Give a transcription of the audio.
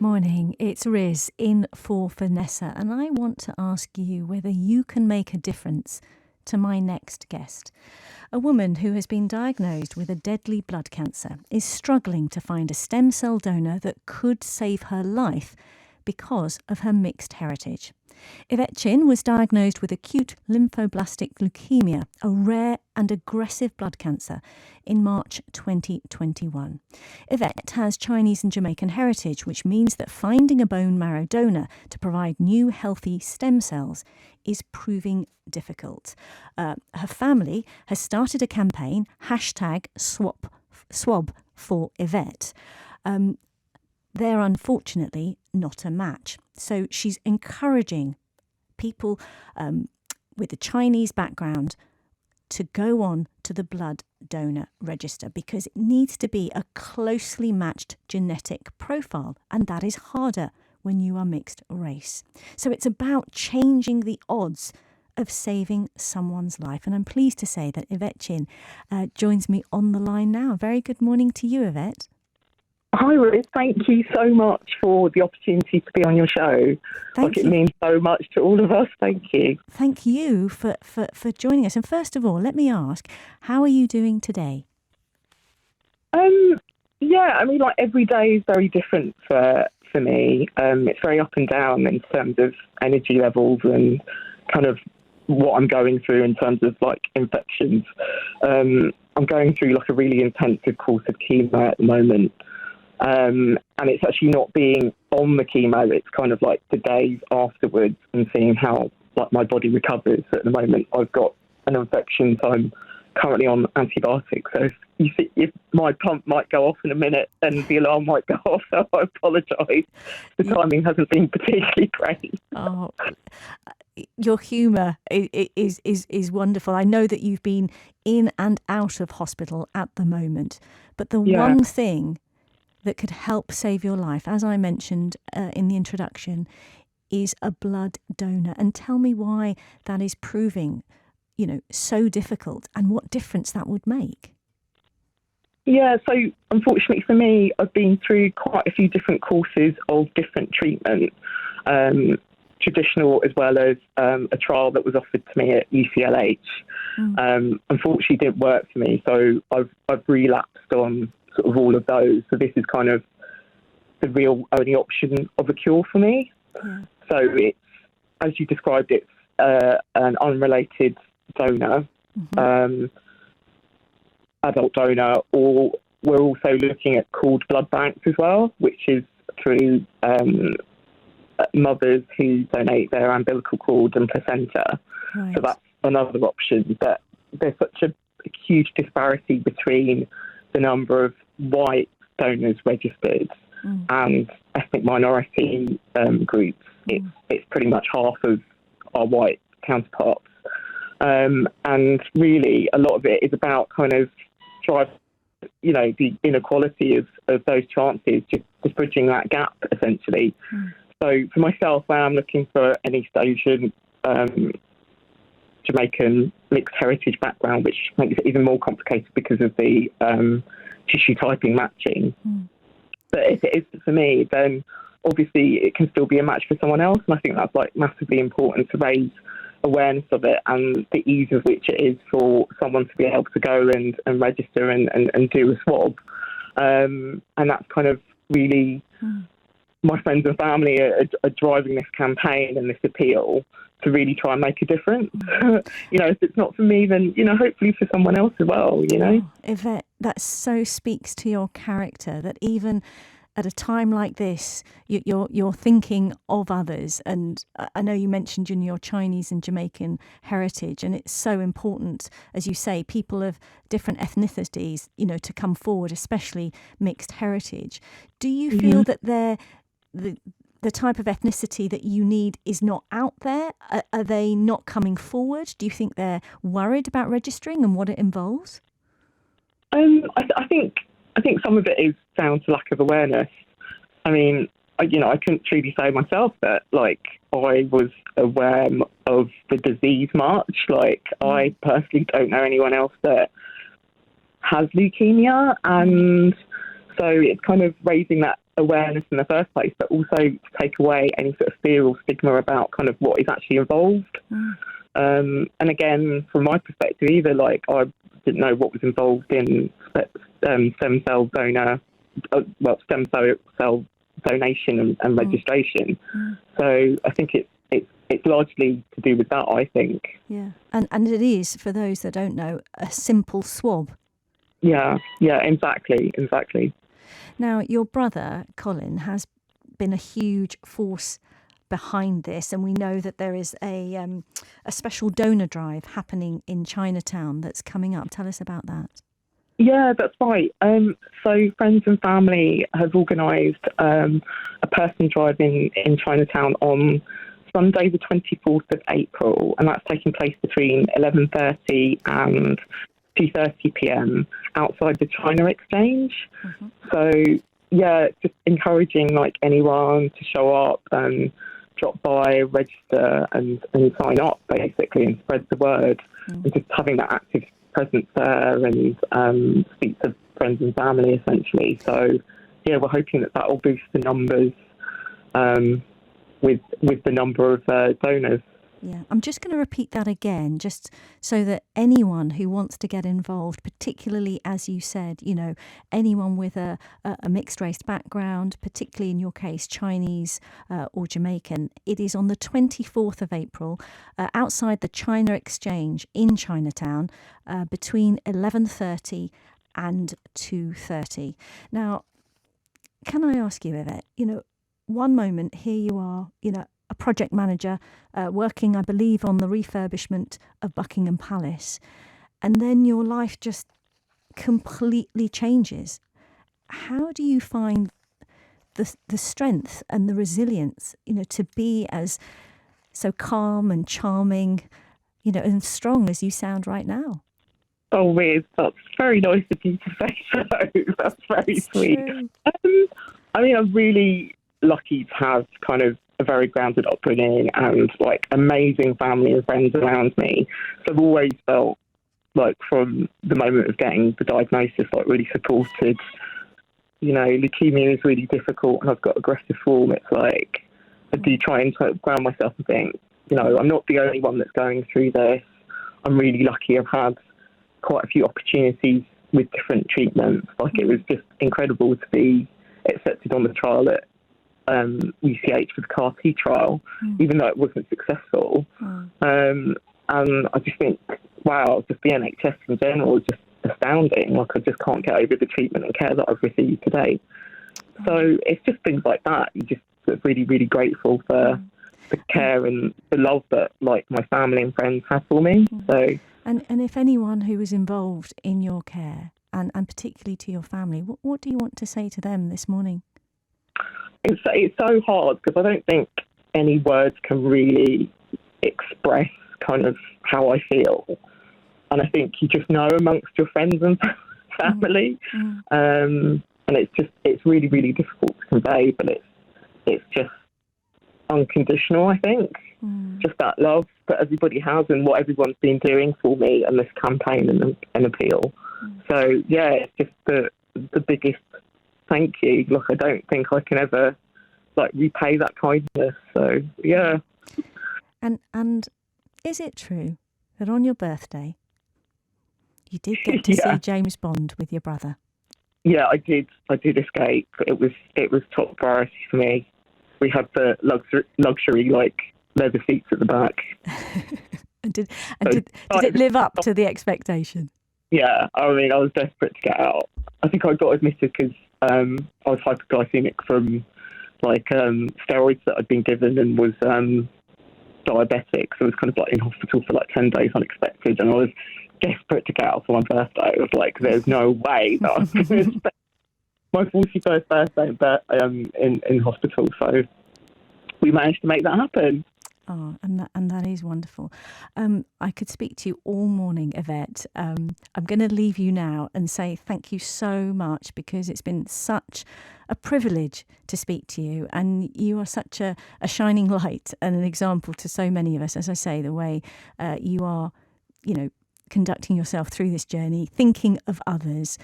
Morning, it's Riz in for Vanessa, and I want to ask you whether you can make a difference to my next guest. A woman who has been diagnosed with a deadly blood cancer is struggling to find a stem cell donor that could save her life because of her mixed heritage. Yvette was diagnosed with acute lymphoblastic leukemia, a rare and aggressive blood cancer, in March 2021. Yvette has Chinese and Jamaican heritage, which means that finding a bone marrow donor to provide new healthy stem cells is proving difficult. Her family has started a campaign, #swab for Yvette. They're unfortunately not a match. So she's encouraging people with a Chinese background to go on to the blood donor register because it needs to be a closely matched genetic profile, and that is harder when you are mixed race. So it's about changing the odds of saving someone's life. And I'm pleased to say that Yvette joins me on the line now. Very good morning to you, Yvette. Hi, Riz. Thank you so much for the opportunity to be on your show. It means so much to all of us. Thank you. Thank you for joining us. And first of all, let me ask, how are you doing today? Every day is very different for me. It's very up and down in terms of energy levels and kind of what I'm going through in terms of infections. I'm going through a really intensive course of chemo at the moment. And it's actually not being on the chemo, it's kind of the days afterwards and seeing how my body recovers. At the moment I've got an infection, so I'm currently on antibiotics. So if my pump might go off in a minute and the alarm might go off, so I apologise. The timing hasn't been particularly great. Oh, your humour is wonderful. I know that you've been in and out of hospital at the moment, but the one thing that could help save your life, as I mentioned in the introduction, is a blood donor. And tell me why that is proving, so difficult and what difference that would make. Yeah, so unfortunately for me, I've been through quite a few different courses of different treatment, traditional as well as a trial that was offered to me at UCLH. Unfortunately didn't work for me, so I've relapsed on sort of all of those. So this is kind of the real only option of a cure for me. Yeah. So it's, as you described, it's an unrelated donor, adult donor, or we're also looking at pooled blood banks as well, which is through mothers who donate their umbilical cord and placenta. Right. So that's another option. But there's such a huge disparity between the number of white donors registered and ethnic minority groups. It's pretty much half of our white counterparts. And really, a lot of it is about kind of the inequality of those chances, just bridging that gap, essentially. So for myself, I am looking for an East Asian, Jamaican mixed heritage background, which makes it even more complicated because of the tissue typing matching. But if it is for me, then obviously it can still be a match for someone else, and I think that's massively important to raise awareness of it and the ease of which it is for someone to be able to go and register and do a swab. And that's kind of really my friends and family are driving this campaign and this appeal to really try and make a difference. If it's not for me, then, hopefully for someone else as well, Oh, Yvette, that so speaks to your character, that even at a time like this, you're thinking of others. And I know you mentioned your Chinese and Jamaican heritage, and it's so important, as you say, people of different ethnicities, to come forward, especially mixed heritage. Do you feel that the type of ethnicity that you need is not out there? Are they not coming forward? Do you think they're worried about registering and what it involves? I think some of it is down to lack of awareness. I mean, I couldn't truly say myself that I was aware of the disease much. I personally don't know anyone else that has leukemia, and so it's kind of raising that awareness in the first place, but also to take away any sort of fear or stigma about kind of what is actually involved. And again, from my perspective, either like I didn't know what was involved in stem cell donation and registration. So I think it's largely to do with that, I think. Yeah, and it is, for those that don't know, a simple swab. Yeah, exactly. Now, your brother, Colin, has been a huge force behind this, and we know that there is a special donor drive happening in Chinatown that's coming up. Tell us about that. Yeah, that's right. So friends and family have organised a person drive in Chinatown on Sunday the 24th of April, and that's taking place between 11:30 and 2:30 p.m. outside the China Exchange. So yeah, just encouraging like anyone to show up and drop by, register and sign up basically, and spread the word, and just having that active presence there and speak to friends and family essentially. So yeah, we're hoping that will boost the numbers with the number of donors. Yeah, I'm just going to repeat that again, just so that anyone who wants to get involved, particularly, as you said, anyone with a mixed race background, particularly in your case, Chinese or Jamaican, it is on the 24th of April outside the China Exchange in Chinatown between 11:30 and 2:30. Now, can I ask you, Yvette, one moment here you are, a project manager working, I believe, on the refurbishment of Buckingham Palace, and then your life just completely changes. How do you find the strength and the resilience, to be as so calm and charming, and strong as you sound right now? Oh, Riz, that's very nice of you to say so. That's very sweet. I mean, I'm really lucky to have kind of a very grounded upbringing and like amazing family and friends around me. So I've always felt like from the moment of getting the diagnosis, like really supported. Leukemia is really difficult and I've got aggressive form. It's like I do try and sort of ground myself and think, I'm not the only one that's going through this. I'm really lucky. I've had quite a few opportunities with different treatments. Like it was just incredible to be accepted on the trial at UCH for the CAR T trial, even though it wasn't successful. And I just think, wow, just the NHS in general is just astounding. Like I just can't get over the treatment and care that I've received today. So it's just things like that. You're just sort of really, really grateful for the care and the love that like my family and friends have for me. So and if anyone who was involved in your care and particularly to your family, what do you want to say to them this morning? It's so hard because I don't think any words can really express kind of how I feel. And I think you just know amongst your friends and family. And it's really, really difficult to convey, but it's just unconditional, I think. Just that love that everybody has and what everyone's been doing for me and this campaign and appeal. So yeah, it's just the biggest thank you. Look, I don't think I can ever repay that kindness. So yeah. And is it true that on your birthday you did get to see James Bond with your brother? Yeah, I did escape. It was top priority for me. We had the luxury leather seats at the back. Did it live up to the expectation? Yeah, I mean, I was desperate to get out. I think I got admitted because I was hypoglycemic from steroids that I'd been given and was diabetic. So I was kind of in hospital for 10 days unexpected, and I was desperate to get out for my birthday. I was like, there's no way that I was going to spend my 41st birthday in hospital. So we managed to make that happen. Oh, and that is wonderful. I could speak to you all morning, Yvette. I'm going to leave you now and say thank you so much, because it's been such a privilege to speak to you, and you are such a shining light and an example to so many of us. As I say, the way you are, conducting yourself through this journey, thinking of others.